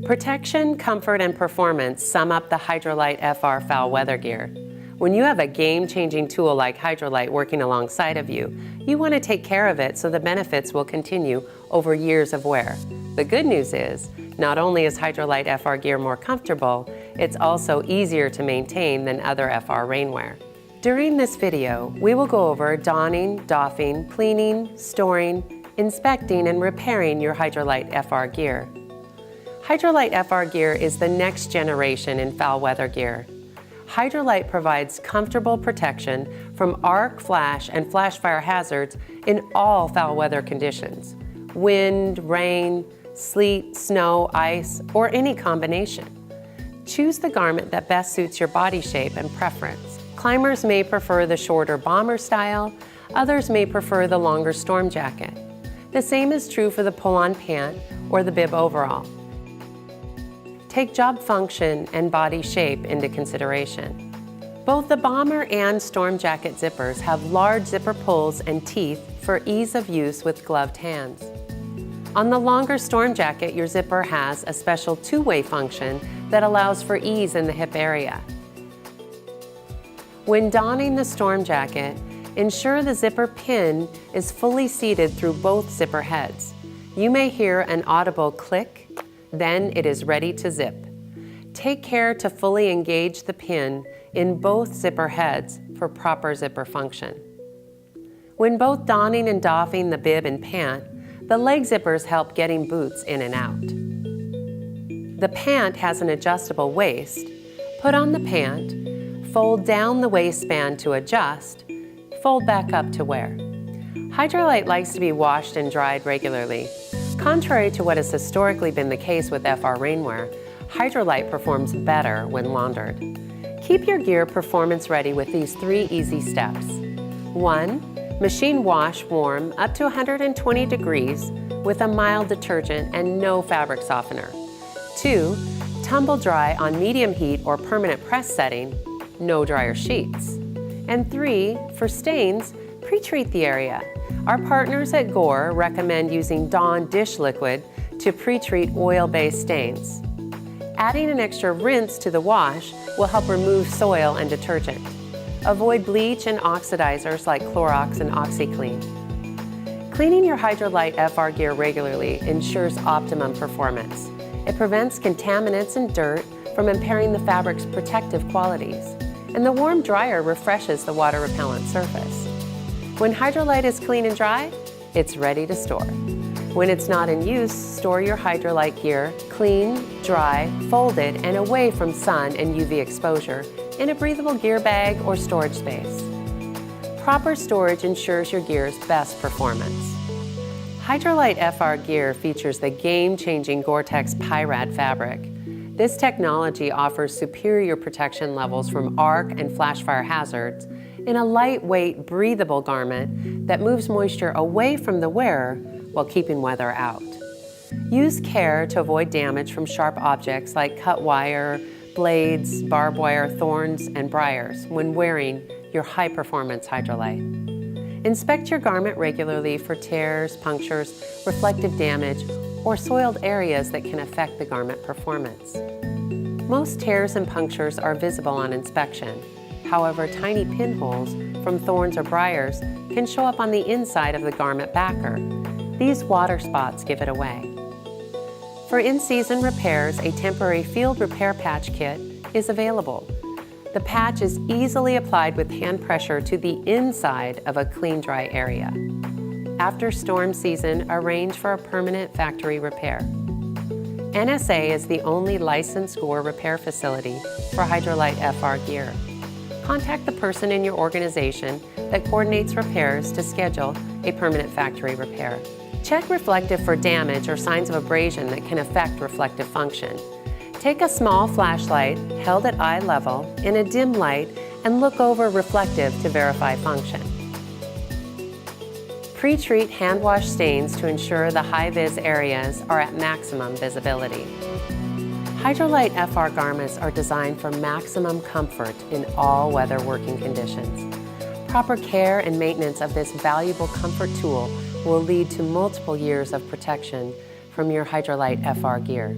Protection, comfort, and performance sum up the HYDROlite FR foul weather gear. When you have a game-changing tool like HYDROlite working alongside of you, you want to take care of it so the benefits will continue over years of wear. The good news is, not only is HYDROlite FR gear more comfortable, it's also easier to maintain than other FR rainwear. During this video, we will go over donning, doffing, cleaning, storing, inspecting, and repairing your HYDROlite FR gear. HYDROlite FR gear is the next generation in foul weather gear. HYDROlite provides comfortable protection from arc, flash, and flash fire hazards in all foul weather conditions: wind, rain, sleet, snow, ice, or any combination. Choose the garment that best suits your body shape and preference. Climbers may prefer the shorter bomber style, others may prefer the longer storm jacket. The same is true for the pull-on pant or the bib overall. Take job function and body shape into consideration. Both the bomber and storm jacket zippers have large zipper pulls and teeth for ease of use with gloved hands. On the longer storm jacket, your zipper has a special two-way function that allows for ease in the hip area. When donning the storm jacket, ensure the zipper pin is fully seated through both zipper heads. You may hear an audible click, then it is ready to zip. Take care to fully engage the pin in both zipper heads for proper zipper function. When both donning and doffing the bib and pant, the leg zippers help getting boots in and out. The pant has an adjustable waist. Put on the pant, fold down the waistband to adjust, fold back up to wear. HYDROlite likes to be washed and dried regularly. Contrary to what has historically been the case with FR rainwear, HYDROlite performs better when laundered. Keep your gear performance ready with these 3 easy steps. 1. Machine wash warm up to 120 degrees with a mild detergent and no fabric softener. 2. Tumble dry on medium heat or permanent press setting, no dryer sheets. And 3. For stains, pre-treat the area. Our partners at Gore recommend using Dawn dish liquid to pre-treat oil-based stains. Adding an extra rinse to the wash will help remove soil and detergent. Avoid bleach and oxidizers like Clorox and OxyClean. Cleaning your HYDROlite FR gear regularly ensures optimum performance. It prevents contaminants and dirt from impairing the fabric's protective qualities. And the warm dryer refreshes the water-repellent surface. When HYDROlite is clean and dry, it's ready to store. When it's not in use, store your HYDROlite gear clean, dry, folded, and away from sun and UV exposure in a breathable gear bag or storage space. Proper storage ensures your gear's best performance. HYDROlite FR gear features the game-changing Gore-Tex Pyrad fabric. This technology offers superior protection levels from arc and flash fire hazards in a lightweight, breathable garment that moves moisture away from the wearer while keeping weather out. Use care to avoid damage from sharp objects like cut wire, blades, barbed wire, thorns, and briars when wearing your high-performance HYDROlite. Inspect your garment regularly for tears, punctures, reflective damage, or soiled areas that can affect the garment performance. Most tears and punctures are visible on inspection. However, tiny pinholes from thorns or briars can show up on the inside of the garment backer. These water spots give it away. For in-season repairs, a temporary field repair patch kit is available. The patch is easily applied with hand pressure to the inside of a clean, dry area. After storm season, arrange for a permanent factory repair. NSA is the only licensed Gore repair facility for HYDROlite FR gear. Contact the person in your organization that coordinates repairs to schedule a permanent factory repair. Check reflective for damage or signs of abrasion that can affect reflective function. Take a small flashlight held at eye level in a dim light and look over reflective to verify function. Pre-treat hand wash stains to ensure the hi-vis areas are at maximum visibility. HYDROlite FR garments are designed for maximum comfort in all weather working conditions. Proper care and maintenance of this valuable comfort tool will lead to multiple years of protection from your HYDROlite FR gear.